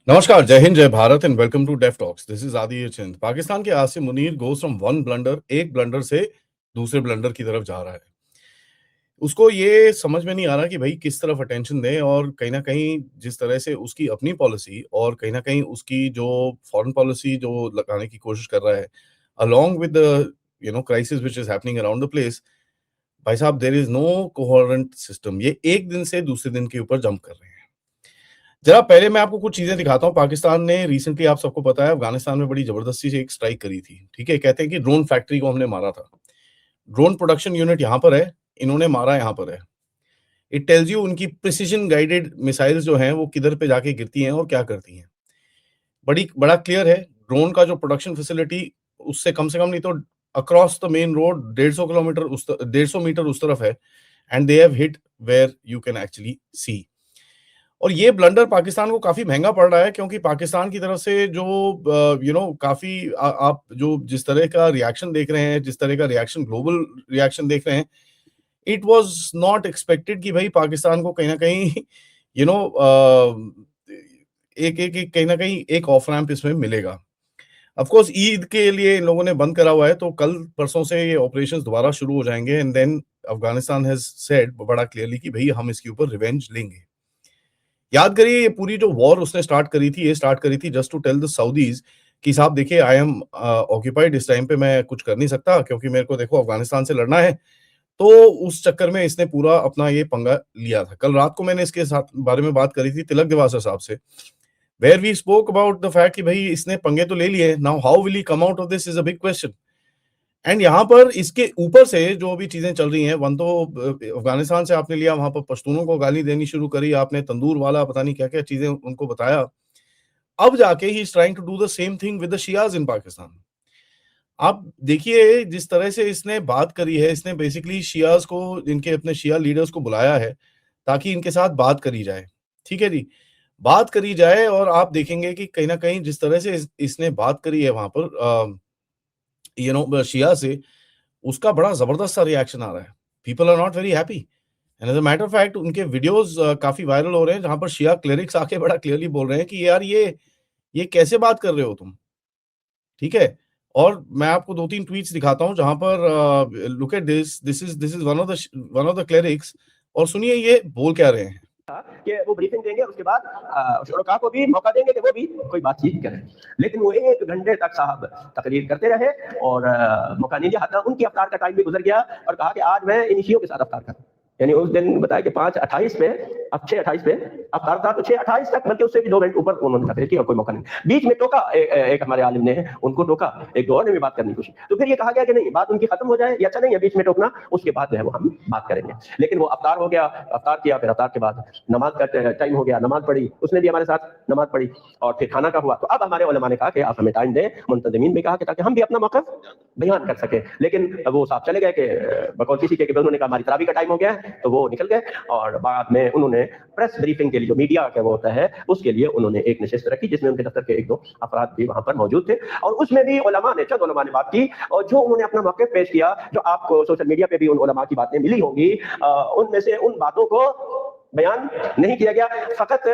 नमस्कार, जय हिंद, जय Bharat and welcome to Def Talks. This is Aadi Chind. Pakistan के Asim Munir goes from one blunder, एक ब्लंडर से दूसरे ब्लंडर की तरफ जा रहा है। उसको ये समझ में नहीं आ रहा कि भाई किस तरफ अटेंशन दें, और कहीं न कहीं जिस तरह से उसकी अपनी पॉलिसी और कहीं न कहीं उसकी जो फॉरेन पॉलिसी जो लगाने की कोशिश कर रहा है, along with the crisis which is happening around the place. भाई साहब, there is no coherent system. ये एक दिन से दूसरे दिन के ऊपर जंप कर रहे हैं। जरा पहले मैं आपको कुछ चीजें दिखाता हूँ। पाकिस्तान ने रिसेंटली, आप सबको पता है, अफगानिस्तान में बड़ी जबरदस्ती से एक स्ट्राइक करी थी। ठीक है, कहते हैं कि ड्रोन फैक्ट्री को हमने मारा था। ड्रोन प्रोडक्शन यूनिट यहाँ पर है, इन्होंने मारा यहाँ पर है। इट टेल्स यू उनकी प्रिसिजन गाइडेड मिसाइल्स जो हैं वो किधर पे जाके गिरती हैं और क्या करती हैं। बड़ा क्लियर है। ड्रोन का जो प्रोडक्शन फैसिलिटी उससे कम से कम नहीं तो across the main road 150 metre उस तरफ है। And they have hit where you can actually see. और ये ब्लंडर पाकिस्तान को काफ़ी महँगा पड़ रहा है, क्योंकि पाकिस्तान की तरफ से जो काफ़ी आप जो जिस तरह का रिएक्शन देख रहे हैं, जिस तरह का रिएक्शन, ग्लोबल रिएक्शन देख रहे हैं, इट वाज़ नॉट एक्सपेक्टेड कि भई पाकिस्तान को कहीं न कहीं यू नो एक कहीं न कहीं एक ऑफ रैंप इसमें मिलेगा। ऑफ कोर्स ईद के लिए इन लोगों ने बंद करा हुआ है, तो कल परसों से ये ऑपरेशंस दोबारा शुरू हो जाएँगे। And then Afghanistan has said बड़ा क्लियरली कि भई हम इसके ऊपर रिवेंज लेंगे। याद करिए, ये पूरी जो वॉर उसने स्टार्ट करी थी, ये स्टार्ट करी थी just to tell the Saudis कि साहब देखिए, आई एम ऑक्यूपाइड, इस टाइम पे मैं कुछ कर नहीं सकता, क्योंकि मेरे को देखो अफ़गानिस्तान से लड़ना है। तो उस चक्कर में इसने पूरा अपना ये पंगा लिया था। कल रात को मैंने इसके साथ बारे में बात करी थी तिलक दिवाकर साहब से, where we spoke about the fact कि भई इसने पंगे तो ले लिए, now how will he come out of this is a big question. And यहाँ पर इसके ऊपर से जो भी चीज़ें चल रही हैं, वन तो अफ़गानिस्तान से आपने लिया, वहाँ पर पश्तूनों को गाली देनी शुरू करी, आपने तंदूर वाला पता नहीं क्या-क्या चीज़ें उनको बताया। अब जाके he is trying to do the same thing with the Shias in Pakistan. आप देखिए जिस तरह से इसने बात करी है, इसने बेसिकली शियाज़ को, इनके अपने शिया लीडर्स को बुलाया है, ताकि इनके साथ बात करी जाए। ठीक है जी? बात करी जाए, और आप देखेंगे कि कहीं न कहीं जिस तरह से इसने बात करी है वहाँ पर शिया से, उसका बड़ा ज़बरदस्त सा रिएक्शन आ रहा है। People are not very happy. And as a matter of fact उनके वीडियोज़ काफ़ी वायरल हो रहे हैं, जहाँ पर शिया क्लेरिक्स आके बड़ा क्लियरली बोल रहे हैं कि यार ये कैसे बात कर रहे हो तुम? ठीक है? और मैं आपको 2-3 ट्वीट्स दिखाता हूँ, जहाँ पर look at this is one of the clerics, और सुनिए ये बोल क्या रहे हैं। कि वो ब्रीफिंग देंगे, उसके बाद शुरका को भी मौका देंगे कि वो भी कोई बातचीत करें। लेकिन वो 1 घंटे तक साहब तकरीर करते रहे और मौका नहीं दिया। हत्ता उनकी अफ्तार का टाइम भी गुजर गया और कहा कि आज मैं इन इशियों के साथ अफ्तार करूं। यानी उस दिन बताया कि 5:28 पे, अब 6:28 पे अफ्तार था, तो 6:28 तक, बल्कि उससे भी 2 मिनट ऊपर उन्होंने तकरीर की और कोई मौका नहीं। बीच में टोका एक हमारे आलिम ने उनको टोका, एक दो और ने भी बात करने की कोशिश। तो फिर ये कहा गया कि नहीं, बात उनकी खत्म हो जाए, ये अच्छा नहीं है बीच में टोकना, उसके बाद जो है वो हम बात करेंगे। लेकिन वो अफ्तार हो गया, अफ्तार किया, फिर अफ्तार के बाद नमाज का टाइम हो गया, नमाज पढ़ी, उसने भी हमारे साथ नमाज पढ़ी, और फिर खाना का हुआ। तो अब हमारे उलमा ने कहा कि आप हमें टाइम दें, मुंतज़िमीन भी कहा कि ताकि हम भी अपना मौक़िफ़ बयान कर सके। लेकिन वो साहब चले गए कि बकौल किसी के, उन्होंने कहा हमारी तरावी का टाइम हो गया है, तो वो निकल गए। और बाद में उन्होंने प्रेस ब्रीफिंग के लिए, जो मीडिया का वो होता है, उसके लिए उन्होंने एक नशिस्त रखी, जिसमें उनके दफ्तर के 1-2 अफराद भी वहां पर मौजूद थे। और उसमें भी चंद उलमा ने बात की, और जो उन्होंने अपना मौक़िफ़ पेश किया, जो आपको सोशल मीडिया पे भी उन उलमा की बातें मिली होंगी, उनमें से उन बातों को बयान नहीं किया गया। फकत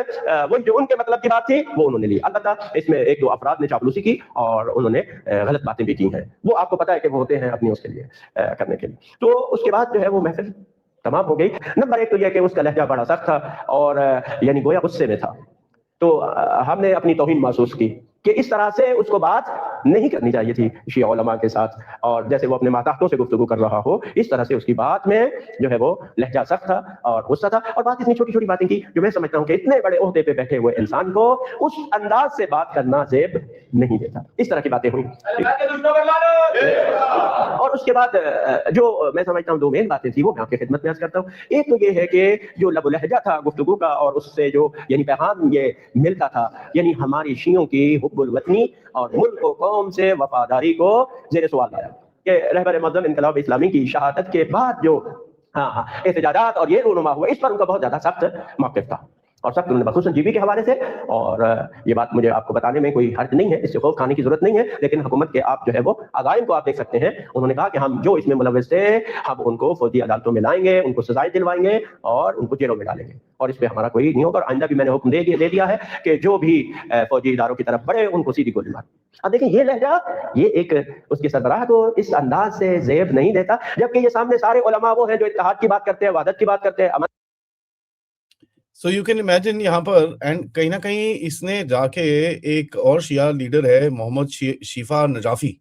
वो जो उनके मतलब की बात थी वो उन्होंने ली। अलबत्ता इसमें 1-2 अफराद ने चापलूसी की और उन्होंने गलत बातें भी की हैं। वो आपको पता है कि वो होते हैं अपनी उसके लिए करने के लिए। तो उसके बाद जो है वो महफिल तमाम हो गई। नंबर 1 तो यह कि उसका लहजा बड़ा सख्त था और यानी गोया गुस्से में था। तो हमने अपनी तौहीन महसूस की कि इस तरह से उसको बात नहीं करनी चाहिए थी शिया उलमा के साथ, और जैसे वो अपने माताहतों से गुफ्तगू कर रहा हो, इस तरह से उसकी बात में जो है वो लहजा सख्त था और गुस्सा था। और बात इतनी छोटी छोटी बातें की, जो मैं समझता हूँ कि इतने बड़े ओहदे पे बैठे हुए इंसान को उस अंदाज से बात करना जेब नहीं देता। इस तरह की बातें हुई। और उसके बाद जो मैं समझता हूँ 2 मेन बातें थी, वो मैं आपकी खिदमत में अर्ज करता हूँ। एक तो ये है कि जो लब लहजा था गुफ्तगू का, और उससे जो यानी पैगाम ये मिलता था, यानी हमारी शियों की हुब्बुल वतनी और मुल्क व कौम से वफादारी को ज़ेर सवाल लाया कि रहबर मुअज़्ज़म इनकलाब इस्लामी की शहादत के बाद जो एहतजाजात और ये रूनुमा हुआ, इस पर उनका बहुत ज्यादा सख्त मौक़िफ़ था। और सख्त उन्होंने खसूसन जीबी के हवाले से। और ये बात मुझे आपको बताने में कोई हर्ज नहीं है, इससे खौफ खाने की जरूरत नहीं है, लेकिन हुकूमत के आप जो है वो अगायम को आप देख सकते हैं। उन्होंने कहा कि हम जो इसमें मुलव्वस थे हम उनको फौजी अदालतों में लाएंगे, उनको सजाएं दिलवाएंगे और उनको जेलों में डालेंगे, और इस पर हमारा कोई नहीं होगा। और आइंदा भी मैंने हुक्म दे दिया है कि जो भी फौजी इदारों की तरफ बढ़े उनको सीधी गोली मार। अब देखें ये लहजा, ये एक उसके सरबराह को इस अंदाज से जेब नहीं देता, जबकि ये सामने सारे उलमा वो हैं जो इत्तेहाद की बात करते हैं, वहदत की बात करते हैं। सो यू कैन इमेजिन यहाँ पर, एंड कहीं ना कहीं इसने जाके एक और शिया लीडर है मोहम्मद शिफा नजाफी,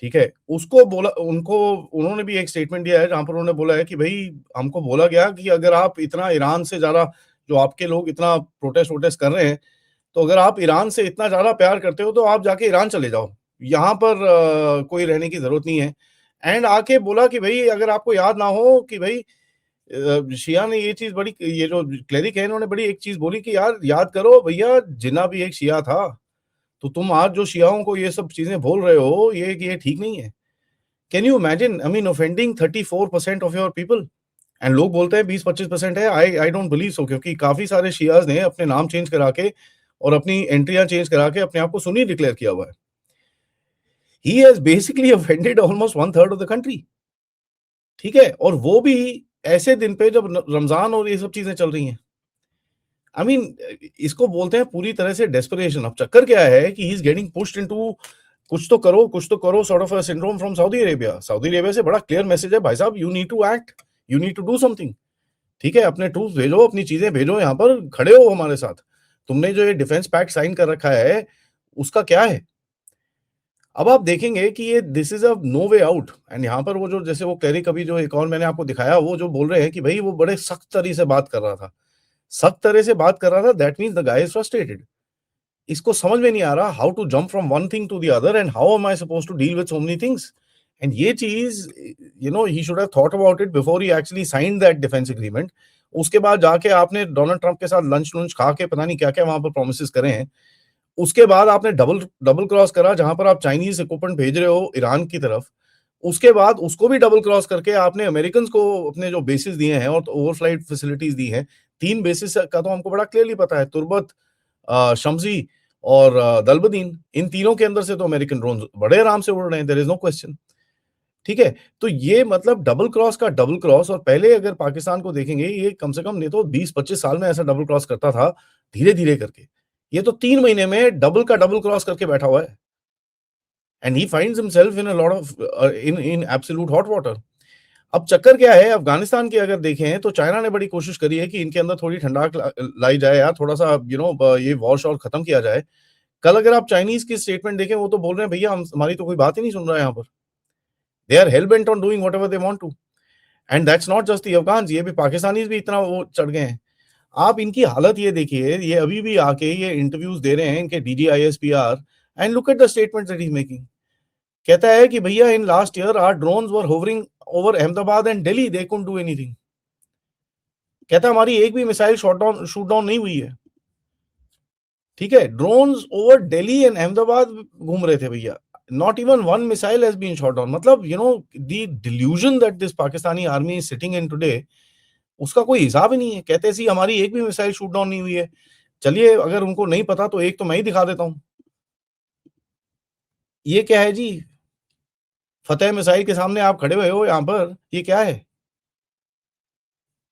ठीक है, उसको बोला, उनको उन्होंने भी एक स्टेटमेंट दिया है जहां पर उन्होंने बोला है कि भाई हमको बोला गया कि अगर आप इतना ईरान से ज्यादा, जो आपके लोग इतना प्रोटेस्ट वोटेस्ट कर रहे हैं, तो अगर आप ईरान से इतना ज्यादा प्यार करते हो तो आप जाके ईरान चले जाओ, यहाँ पर कोई रहने की जरूरत नहीं है। एंड आके बोला कि भाई अगर आपको याद ना हो कि भाई शिया ने ये चीज बड़ी, ये जो क्लेरिक है इन्होंने बड़ी एक चीज बोली कि यार याद करो भैया, जिन्ना भी एक शिया था, तो तुम आज जो शियाओं को ये सब चीजें बोल रहे हो ये ठीक नहीं है। Can you imagine, I mean offending 34% of your people, and लोग बोलते हैं 20-25% है। आई डोंट बिलीव सो, क्योंकि काफी सारे शियाज ने अपने नाम चेंज करा के और अपनी एंट्रियां चेंज करा के अपने आप को सुन्नी डिक्लेयर किया हुआ है। He has basically offended almost 1/3 of the country, ठीक है, और वो भी ऐसे दिन पे जब रमजान और ये सब चीजें चल रही हैं। आई मीन इसको बोलते हैं पूरी तरह से डेस्परेशन। अब चक्कर क्या है कि he is getting pushed into कुछ तो करो sort of a syndrome from Saudi Arabia. Saudi Arabia से बड़ा क्लियर मैसेज है, भाई साहब you need to act, you need to do something, ठीक है, अपने ट्रूप्स भेजो, अपनी चीजें भेजो, यहाँ पर खड़े हो हमारे साथ। तुमने जो ये डिफेंस पैक्ट साइन कर रखा है उसका क्या है? अब आप देखेंगे कि ये this is a no way out. And यहाँ पर वो जो, जैसे वो क्लेरिक अभी जो एक और मैंने आपको दिखाया, वो जो बोल रहे हैं कि भाई वो बड़े सख्त तरह से बात कर रहा था, सख्त तरह से बात कर रहा था, that means the guy is frustrated. इसको समझ में नहीं आ रहा how to jump from one thing to the other and how am I supposed to deal with so many things. And ये चीज, you know, he should have thought about it before he actually signed that defence agreement. उसके बाद जाके आपने Donald Trump के साथ lunch lunch खा के पता नहीं क्या क्या वहां पर प्रोमिस करे हैं। उसके बाद आपने डबल डबल क्रॉस करा, जहां पर आप चाइनीज इक्विपमेंट भेज रहे हो ईरान की तरफ। उसके बाद उसको भी डबल क्रॉस करके आपने अमेरिकन को अपने जो बेसिस दिए हैं और ओवरफ्लाइट फैसिलिटीज दी हैं। 3 बेसिस का तो हमको बड़ा क्लियरली पता है, तुर्बत, शम्सी और दलबदीन। इन तीनों के अंदर से तो अमेरिकन ड्रोन बड़े आराम से उड़ रहे हैं, देयर इज नो क्वेश्चन, ठीक है। तो ये मतलब डबल क्रॉस का डबल क्रॉस। और पहले अगर पाकिस्तान को देखेंगे, ये कम से कम नहीं तो 20-25 साल में ऐसा डबल क्रॉस करता था, धीरे धीरे करके। ये तो 3 महीने में डबल का डबल क्रॉस करके बैठा हुआ है। And he finds himself in a lot of in absolute hot water. अब चक्कर क्या है, अफगानिस्तान की अगर देखें तो चाइना ने बड़ी कोशिश करी है कि इनके अंदर थोड़ी ठंडाक लाई जाए यार, थोड़ा सा ये वॉर शॉर खत्म किया जाए। कल अगर आप चाइनीज की स्टेटमेंट देखें, वो तो बोल रहे हैं भैया हमारी तो कोई बात ही नहीं सुन रहा है यहाँ पर। They are hell bent on doing whatever they want to. And that's not just the Afghans, ये भी पाकिस्तानीज भी इतना वो चढ़ गए हैं। आप इनकी हालत ये देखिए, ये अभी भी आके ये इंटरव्यूज दे रहे हैं इनके DGISPR, and look at the statement that he is making. कहता है कि भैया in last year our drones were hovering over Ahmedabad and Delhi, they couldn't do anything. कहता हमारी एक भी मिसाइल शूट डाउन नहीं हुई है, ठीक है। Drones over Delhi and Ahmedabad घूम रहे थे भैया, not even one missile has been shot down. मतलब the delusion that this Pakistani army is sitting in today, उसका कोई हिसाब ही नहीं है। कहते सी हमारी एक भी मिसाइल शूट डाउन नहीं हुई है। चलिए अगर उनको नहीं पता तो एक तो मैं ही दिखा देता हूं। ये क्या है जी, फतेह मिसाइल के सामने आप खड़े हुए हो यहाँ पर, ये क्या है,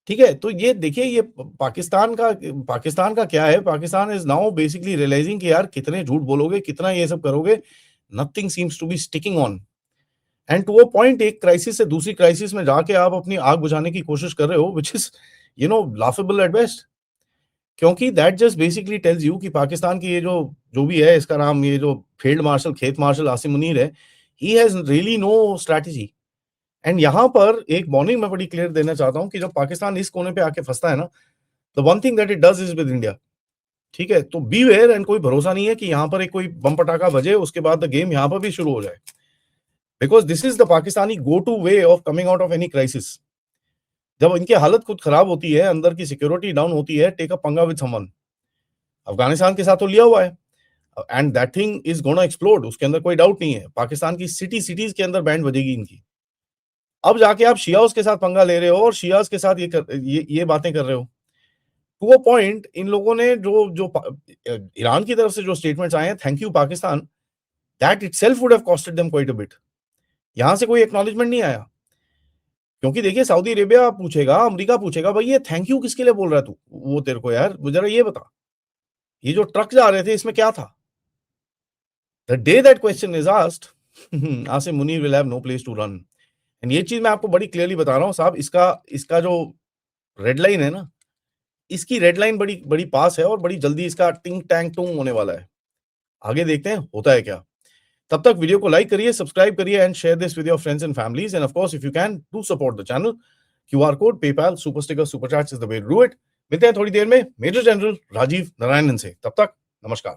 ठीक है। तो ये देखिए, ये पाकिस्तान का क्या है, Pakistan is now basically realising कि यार कितने झूठ बोलोगे, कितना ये सब करोगे, nothing seems to be sticking on. And to a point, एक क्राइसिस से दूसरी क्राइसिस में जाके आप अपनी आग बुझाने की कोशिश कर रहे हो, which is laughable at best. क्योंकि that just basically tells you कि पाकिस्तान की ये जो जो भी है, इसका नाम, ये जो फील्ड मार्शल, खेत मार्शल आसिम मुनीर है, he has really no strategy. And यहाँ पर एक वार्निंग मैं बड़ी क्लियर देना चाहता हूँ कि जब पाकिस्तान इस कोने पे आके फंसता है ना, the one thing that it does is with India, ठीक है। तो बी वेयर, एंड कोई भरोसा नहीं है कि यहाँ पर एक कोई बम पटाखा बजे उसके बाद द गेम यहाँ पर भी शुरू हो जाए, because this is the Pakistani go two way of coming out of any crisis. जब इनकी हालत खुद खराब होती है, अंदर की सिक्योरिटी डाउन होती है, टेक अ पंगा विद समवन। अफगानिस्तान के साथ तो लिया हुआ है, and that thing is gonna explode, उसके अंदर कोई डाउट नहीं है। पाकिस्तान की सिटीज के अंदर बैंड बजेगी इनकी। अब जाके आप शियाओं के साथ पंगा ले रहे हो और शियाज के साथ ये बातें कर रहे हो। टू अ पॉइंट इन लोगों ने जो जो ईरान की तरफ से जो स्टेटमेंट्स आए हैं, thank you Pakistan, that itself would have costed them quite a bit. यहां से कोई एक्नॉलेजमेंट नहीं आया, क्योंकि देखिए सऊदी अरेबिया पूछेगा, अमेरिका पूछेगा, भाई ये थैंक यू किसके लिए बोल रहा है तू, वो तेरे को यार जरा ये बता, ये जो ट्रक जा रहे थे इसमें क्या था? The day that question is asked, Asim Munir will have no place to run. And ये चीज मैं आपको बड़ी क्लियरली बता रहा हूं साहब, इसका इसका जो रेड लाइन है ना, इसकी रेड लाइन बड़ी बड़ी पास है और बड़ी जल्दी इसका टिंग टैंग टूंग होने वाला है। आगे देखते हैं होता है क्या। तब तक वीडियो को लाइक करिए, सब्सक्राइब करिए and share this with your friends and families, and of course if you can do support the channel. QR code, PayPal, super sticker, super chats is the way to do it. मिलते हैं थोड़ी देर में major general Rajiv Narayanan से, तब तक नमस्कार।